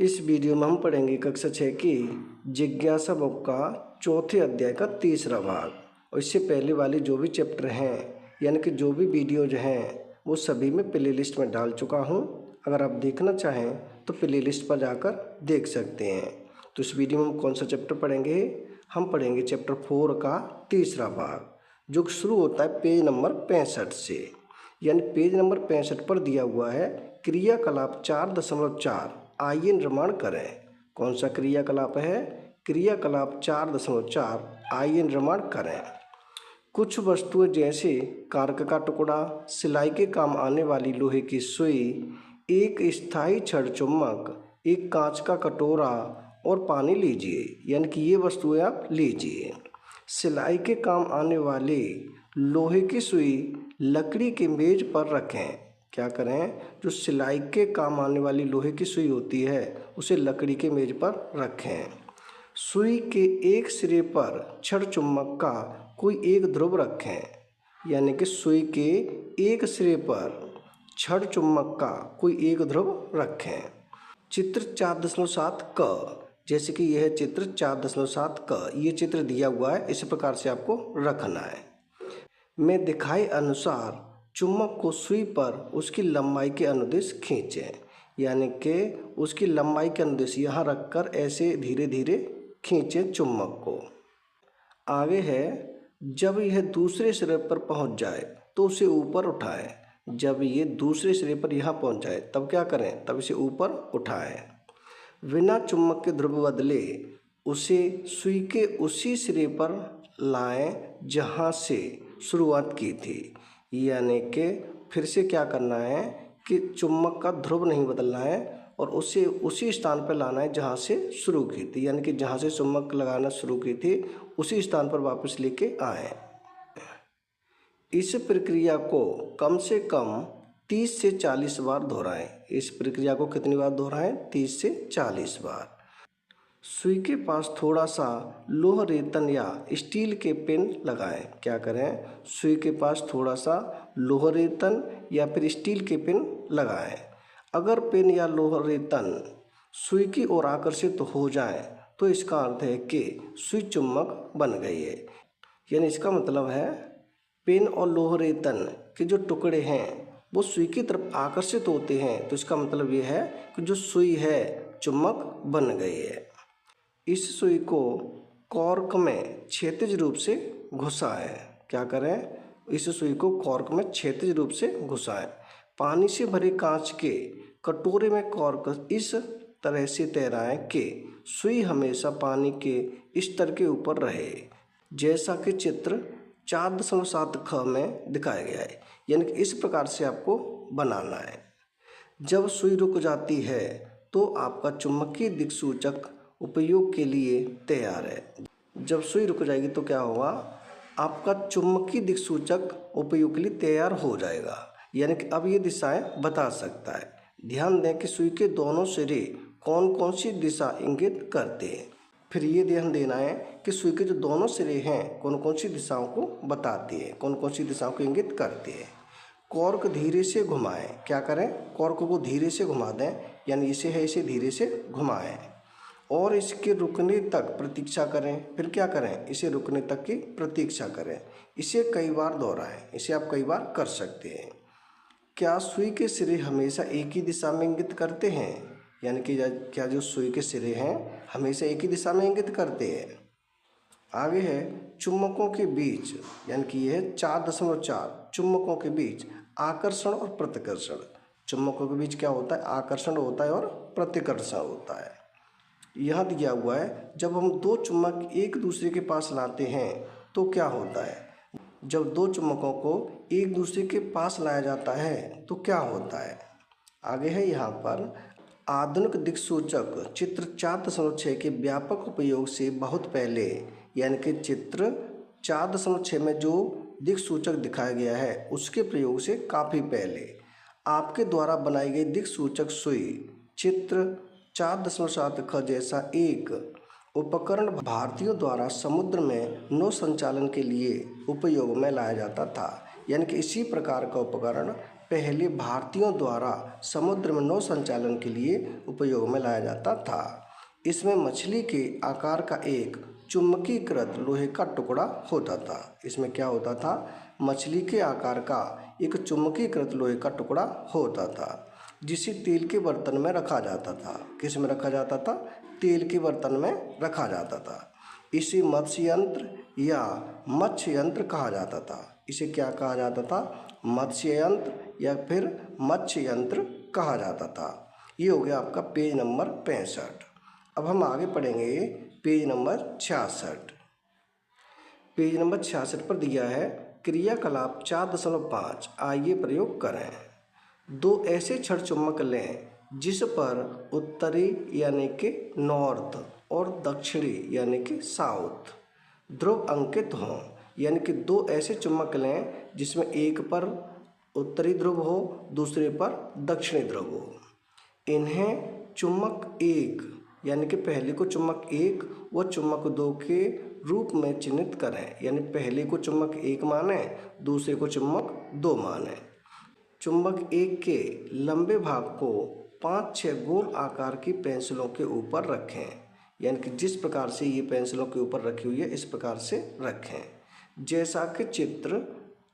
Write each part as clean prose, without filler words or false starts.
इस वीडियो में हम पढ़ेंगे कक्षा 6 की जिज्ञासा बुक का चौथे अध्याय का तीसरा भाग। और इससे पहले वाले जो भी चैप्टर हैं यानी कि जो भी वीडियोज हैं वो सभी मैं प्ले लिस्ट में डाल चुका हूं। अगर आप देखना चाहें तो प्ले लिस्ट पर जाकर देख सकते हैं। तो इस वीडियो में हम कौन सा चैप्टर पढ़ेंगे? हम पढ़ेंगे चैप्टर 4 का तीसरा भाग, जो शुरू होता है पेज नंबर 65 से। यानी पेज नंबर 65 पर दिया हुआ है क्रियाकलाप 4.4 आइए निर्माण करें। कौन सा क्रियाकलाप है? क्रियाकलाप 4.4 आइए निर्माण करें। कुछ वस्तुएं जैसे कार्क का टुकड़ा, सिलाई के काम आने वाली लोहे की सुई, एक स्थायी छड़ चुम्बक, एक कांच का कटोरा और पानी लीजिए। यानी कि ये वस्तुएं आप लीजिए। सिलाई के काम आने वाली लोहे की सुई लकड़ी की मेज पर रखें। क्या करें? जो सिलाई के काम आने वाली लोहे की सुई होती है उसे लकड़ी के मेज पर रखें। सुई के एक सिरे पर छड़ चुम्बक का कोई एक ध्रुव रखें। यानी कि सुई के एक सिरे पर छड़ चुम्बक का कोई एक ध्रुव रखें। चित्र 4.7 क, जैसे कि यह चित्र 4.7 क ये चित्र दिया हुआ है, इस प्रकार से आपको रखना है। मैं दिखाए अनुसार चुम्बक को सुई पर उसकी लंबाई के अनुदिश खींचें। यानी कि उसकी लंबाई के अनुदिश यहाँ रखकर ऐसे धीरे धीरे खींचें चुम्बक को। आगे है, जब यह दूसरे सिरे पर पहुँच जाए तो उसे ऊपर उठाएं। जब ये दूसरे सिरे पर यहाँ पहुँच जाए तब क्या करें? तब इसे ऊपर उठाएं। बिना चुम्बक के ध्रुव बदले उसे सुई के उसी सिरे पर लाएं जहाँ से शुरुआत की थी। यानी कि फिर से क्या करना है कि चुम्बक का ध्रुव नहीं बदलना है और उसे उसी स्थान पर लाना है जहाँ से शुरू की थी। यानी कि जहाँ से चुम्बक लगाना शुरू की थी उसी स्थान पर वापस लेके आए। इस प्रक्रिया को कम से कम 30 से 40 बार दोहराएं। इस प्रक्रिया को कितनी बार दोहराएं? 30 से 40 बार। सुई के पास थोड़ा सा लोह रेतन या स्टील के पिन लगाएं। क्या करें? सुई के पास थोड़ा सा लोह रेतन या फिर स्टील के पिन लगाएं। अगर पिन या लोह रेतन सुई की ओर आकर्षित हो जाए तो इसका अर्थ है कि सुई चुम्बक बन गई है। यानी इसका मतलब है पिन और लोह रेतन के जो टुकड़े हैं वो सुई की तरफ आकर्षित होते हैं, तो इसका मतलब ये है कि जो सुई है चुम्बक बन गई है। इस सुई को कॉर्क में क्षैतिज रूप से घुसाएं। क्या करें? इस सुई को कॉर्क में क्षैतिज रूप से घुसाएं। पानी से भरे कांच के कटोरे में कॉर्क इस तरह से तैराएं कि सुई हमेशा पानी के स्तर के ऊपर रहे, जैसा कि चित्र 4.7 ख में दिखाया गया है। यानी कि इस प्रकार से आपको बनाना है। जब सुई रुक जाती है तो आपका चुम्बकीय दिक्सूचक उपयोग के लिए तैयार है। जब सुई रुक जाएगी तो क्या होगा? आपका चुम्बकीय दिक्सूचक उपयोग के लिए तैयार हो जाएगा। यानी कि अब ये दिशाएं बता सकता है। ध्यान दें कि सुई के दोनों सिरे कौन कौन सी दिशा इंगित करते हैं। फिर ये ध्यान देना है कि सुई के जो दोनों सिरे हैं कौन कौन सी दिशाओं को बताते हैं, कौन कौन सी दिशाओं को इंगित करते हैं। कॉर्क धीरे से घुमाएं। क्या करें? कॉर्क को धीरे से घुमा दें। यानी इसे है इसे धीरे से घुमाएं और इसके रुकने तक प्रतीक्षा करें। फिर क्या करें? इसे रुकने तक की प्रतीक्षा करें। इसे कई बार दोहराएं। इसे आप कई बार कर सकते हैं। क्या सुई के सिरे हमेशा एक ही दिशा में इंगित करते हैं? यानी कि क्या जो सुई के सिरे हैं हमेशा एक ही दिशा में इंगित करते हैं? आगे है चुम्बकों के बीच, यानी कि यह 4.4 चुम्बकों के बीच आकर्षण और प्रतिकर्षण। चुम्बकों के बीच क्या होता है? आकर्षण होता है और प्रतिकर्षण होता है। यह दिया हुआ है, जब हम दो चुम्बक एक दूसरे के पास लाते हैं तो क्या होता है? जब दो चुम्बकों को एक दूसरे के पास लाया जाता है तो क्या होता है? आगे है यहाँ पर आधुनिक दिक्सूचक चित्र 4.6 के व्यापक उपयोग से बहुत पहले, यानी कि चित्र 4.6 में जो दिक्सूचक दिखाया गया है उसके प्रयोग से काफ़ी पहले आपके द्वारा बनाई गई दिक्सूचक सुई चित्र 4.7 ख जैसा एक उपकरण भारतीयों द्वारा समुद्र में नौ संचालन के लिए उपयोग में लाया जाता था। यानी कि इसी प्रकार का उपकरण पहले भारतीयों द्वारा समुद्र में नौ संचालन के लिए उपयोग में लाया जाता था। इसमें मछली के आकार का एक चुंबकीकृत लोहे का टुकड़ा होता था। इसमें क्या होता था? मछली के आकार का एक चुंबकीकृत लोहे का टुकड़ा होता था, जिसे तेल के बर्तन में रखा जाता था। किस में रखा जाता था? तेल के बर्तन में रखा जाता था। इसे मत्स्य यंत्र या मत्स्य यंत्र कहा जाता था। इसे क्या कहा जाता था? मत्स्य यंत्र या फिर मत्स्य यंत्र कहा जाता था। ये हो गया आपका पेज नंबर 65। अब हम आगे पढ़ेंगे पेज नंबर 66। पेज नंबर 66 पर दिया है क्रियाकलाप 4.5। आइए प्रयोग करें। दो ऐसे क्षण चुंबक लें जिस पर उत्तरी यानी कि नॉर्थ और दक्षिणी यानी कि साउथ ध्रुव अंकित हों। यानी कि दो ऐसे चुंबक लें जिसमें एक पर उत्तरी ध्रुव हो, दूसरे पर दक्षिणी ध्रुव हो। इन्हें चुंबक एक यानी कि पहले को चुंबक एक व चुंबक दो के रूप में चिन्हित करें। यानी पहले को चुंबक एक माने, दूसरे को चुंबक दो माने। चुंबक एक के लंबे भाग को 5-6 गोल आकार की पेंसिलों के ऊपर रखें। यानी कि जिस प्रकार से ये पेंसिलों के ऊपर रखी हुई है इस प्रकार से रखें, जैसा कि चित्र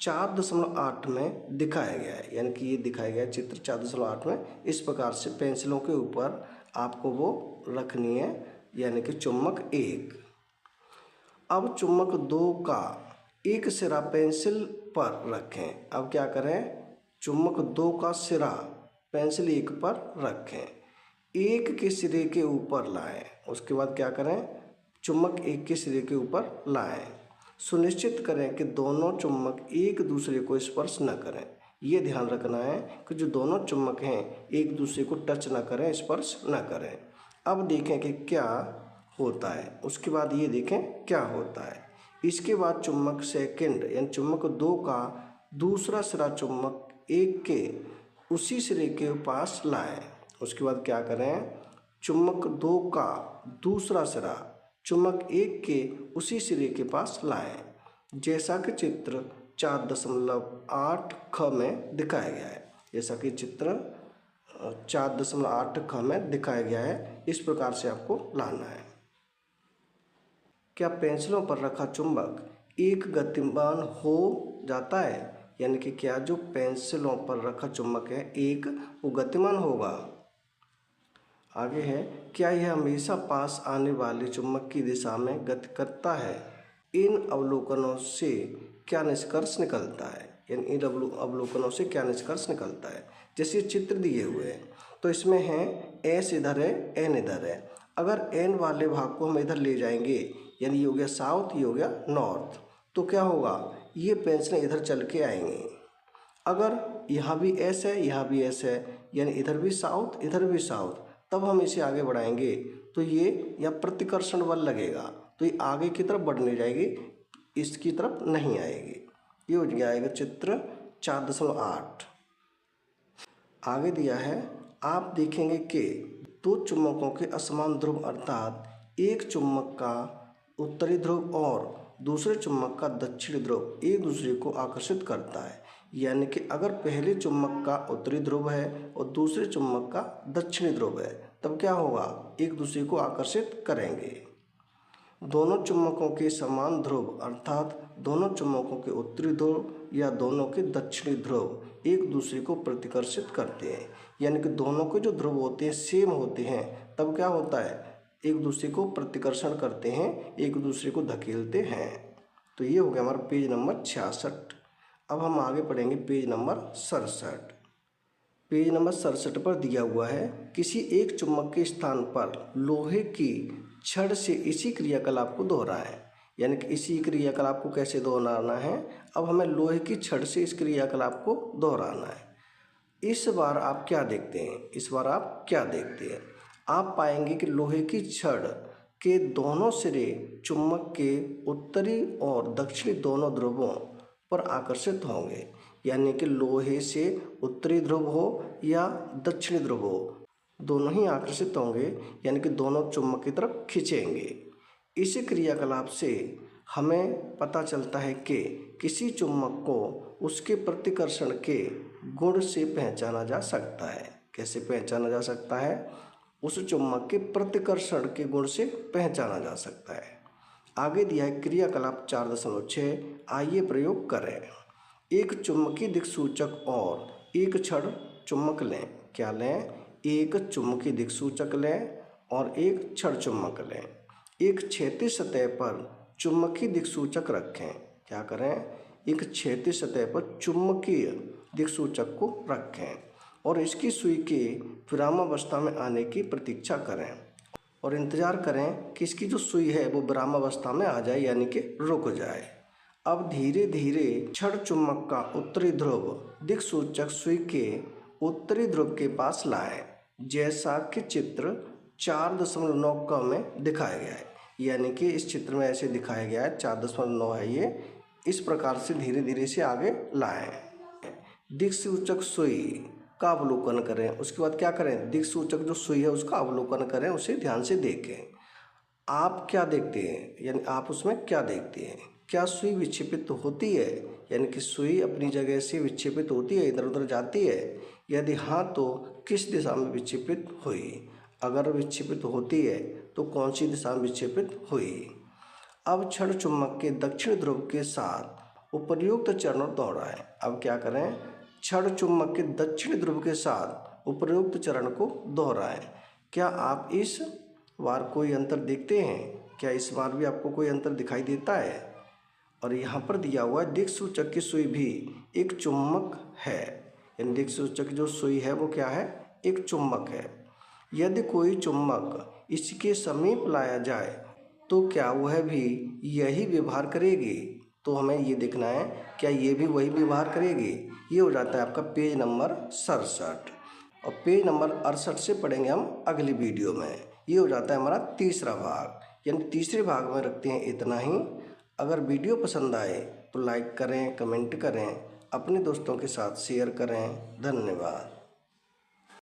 4.8 में दिखाया गया है। यानी कि ये दिखाया गया है चित्र 4.8 में। इस प्रकार से पेंसिलों के ऊपर आपको वो रखनी है, यानी कि चुंबक एक। अब चुंबक दो का एक सिरा पेंसिल पर रखें। अब क्या करें? चुंबक दो का सिरा पेंसिल एक पर रखें, एक के सिरे के ऊपर लाएं। उसके बाद क्या करें? चुंबक एक के सिरे के ऊपर लाएं। सुनिश्चित करें कि दोनों चुंबक एक दूसरे को स्पर्श न करें। ये ध्यान रखना है कि जो दोनों चुंबक हैं एक दूसरे को टच न करें, स्पर्श न करें। अब देखें कि क्या होता है। उसके बाद ये देखें क्या होता है। इसके बाद चुंबक सेकंड यानी चुंबक दो का दूसरा सिरा चुंबक एक के उसी सिरे के पास लाएं। उसके बाद क्या करें? चुंबक दो का दूसरा सिरा चुंबक एक के उसी सिरे के पास लाएं, जैसा कि चित्र 4.8 ख में दिखाया गया है। जैसा कि चित्र 4.8 ख में दिखाया गया है, इस प्रकार से आपको लाना है। क्या पेंसिलों पर रखा चुंबक एक गतिमान हो जाता है? यानी कि क्या जो पेंसिलों पर रखा चुंबक है एक वो गतिमान होगा? आगे है, क्या यह हमेशा पास आने वाले चुंबक की दिशा में गति करता है? इन अवलोकनों से क्या निष्कर्ष निकलता है? यानी इन अवलोकनों से क्या निष्कर्ष निकलता है? जैसे चित्र दिए हुए हैं तो इसमें है एस इधर है, एन इधर है। अगर एन वाले भाग को हम इधर ले जाएंगे, यानी ये हो गया साउथ, ये हो गया नॉर्थ, तो क्या होगा? ये पेंसिलें इधर चल के आएंगी। अगर यहाँ भी एस है, यहाँ भी एस है, यानी इधर भी साउथ, इधर भी साउथ, तब हम इसे आगे बढ़ाएंगे तो ये यहाँ प्रतिकर्षण बल लगेगा, तो ये आगे की तरफ बढ़ने जाएगी, इसकी तरफ नहीं आएगी। ये हो जाएगा चित्र 4.8। आगे दिया है, आप देखेंगे कि दो चुंबकों के असमान ध्रुव अर्थात एक चुंबक का उत्तरी ध्रुव और दूसरे चुंबक का दक्षिणी ध्रुव एक दूसरे को आकर्षित करता है। यानी कि अगर पहले चुंबक का उत्तरी ध्रुव है और दूसरे चुंबक का दक्षिणी ध्रुव है, तब क्या होगा? एक दूसरे को आकर्षित करेंगे। दोनों चुंबकों के समान ध्रुव अर्थात दोनों चुंबकों के उत्तरी ध्रुव या दोनों के दक्षिणी ध्रुव एक दूसरे को प्रतिकर्षित करते हैं। यानी कि दोनों के जो ध्रुव होते हैं सेम होते हैं, तब क्या होता है? एक दूसरे को प्रतिकर्षण करते हैं, एक दूसरे को धकेलते हैं। तो ये हो गया हमारा पेज नंबर 66। अब हम आगे पढ़ेंगे पेज नंबर 67। पेज नंबर 67 पर दिया हुआ है, किसी एक चुंबक के स्थान पर लोहे की छड़ से इसी क्रियाकलाप को दोहराएं। यानी कि इसी क्रियाकलाप को कैसे दोहराना है? अब हमें लोहे की छड़ से इस क्रियाकलाप को दोहराना है। इस बार आप क्या देखते हैं? आप पाएंगे कि लोहे की छड़ के दोनों सिरे चुंबक के उत्तरी और दक्षिणी दोनों ध्रुवों पर आकर्षित होंगे। यानी कि लोहे से उत्तरी ध्रुव हो या दक्षिणी ध्रुव हो, दोनों ही आकर्षित होंगे, यानी कि दोनों चुंबक की तरफ खींचेंगे। इस क्रियाकलाप से हमें पता चलता है कि किसी चुम्बक को उसके प्रतिकर्षण के गुण से पहचाना जा सकता है। कैसे पहचाना जा सकता है? उस चुम्बक के प्रतिकर्षण के गुण से पहचाना जा सकता है। आगे दिया है क्रियाकलाप 4.6, आइए प्रयोग करें। एक चुम्बकीय दिक्सूचक और एक क्षण चुम्बक लें। क्या लें? एक चुम्बकीय दिक्सूचक लें और एक क्षण चुम्बक लें। एक क्षैतिज सतह पर चुम्बकीय दिक्सूचक रखें। क्या करें? एक क्षैतिज सतह पर चुम्बकीय दिक्सूचक को रखें और इसकी सुई के विरामावस्था में आने की प्रतीक्षा करें और इंतज़ार करें कि इसकी जो सुई है वो विरामावस्था में आ जाए, यानी कि रुक जाए। अब धीरे धीरे क्षण चुम्बक का उत्तरी ध्रुव दिक्सूचक सुई के उत्तरी ध्रुव के पास लाएं, जैसा कि चित्र 4.9 में दिखाया गया है। यानी कि इस चित्र में ऐसे दिखाया गया है, 4.9 है ये। इस प्रकार से धीरे धीरे से आगे लाएं। दिक्सूचक सुई का अवलोकन करें। उसके बाद क्या करें? दिक्सूचक जो सुई है उसका अवलोकन करें, उसे ध्यान से देखें। आप क्या देखते हैं? यानी आप उसमें क्या देखते हैं? क्या सुई विक्षेपित होती है? यानी कि सुई अपनी जगह से विक्षेपित होती है, इधर उधर जाती है? यदि हाँ तो किस दिशा में विक्षेपित हुई? अगर विक्षेपित होती है तो कौन सी दिशा में विक्षेपित हुई? अब क्षण चुम्बक के दक्षिण ध्रुव के साथ उपर्युक्त चरण दोहराएं। अब क्या करें? क्षण चुम्बक के दक्षिण ध्रुव के साथ उपर्युक्त चरण को दोहराएं। क्या आप इस बार कोई अंतर देखते हैं? क्या इस बार भी आपको कोई अंतर दिखाई देता है? और यहाँ पर दिया हुआ है दिक्सूचक की सुई भी एक चुम्बक है। यानी दिक्सूचक जो सुई है वो क्या है? एक चुम्बक है। यदि कोई चुम्बक इसके समीप लाया जाए तो क्या वह भी यही व्यवहार करेगी? तो हमें ये देखना है, क्या ये भी वही व्यवहार करेगी? ये हो जाता है आपका पेज नंबर 67। और पेज नंबर 68 से पढ़ेंगे हम अगली वीडियो में। ये हो जाता है हमारा तीसरा भाग। यानी तीसरे भाग में रखते हैं इतना ही। अगर वीडियो पसंद आए तो लाइक करें, कमेंट करें, अपने दोस्तों के साथ शेयर करें। धन्यवाद।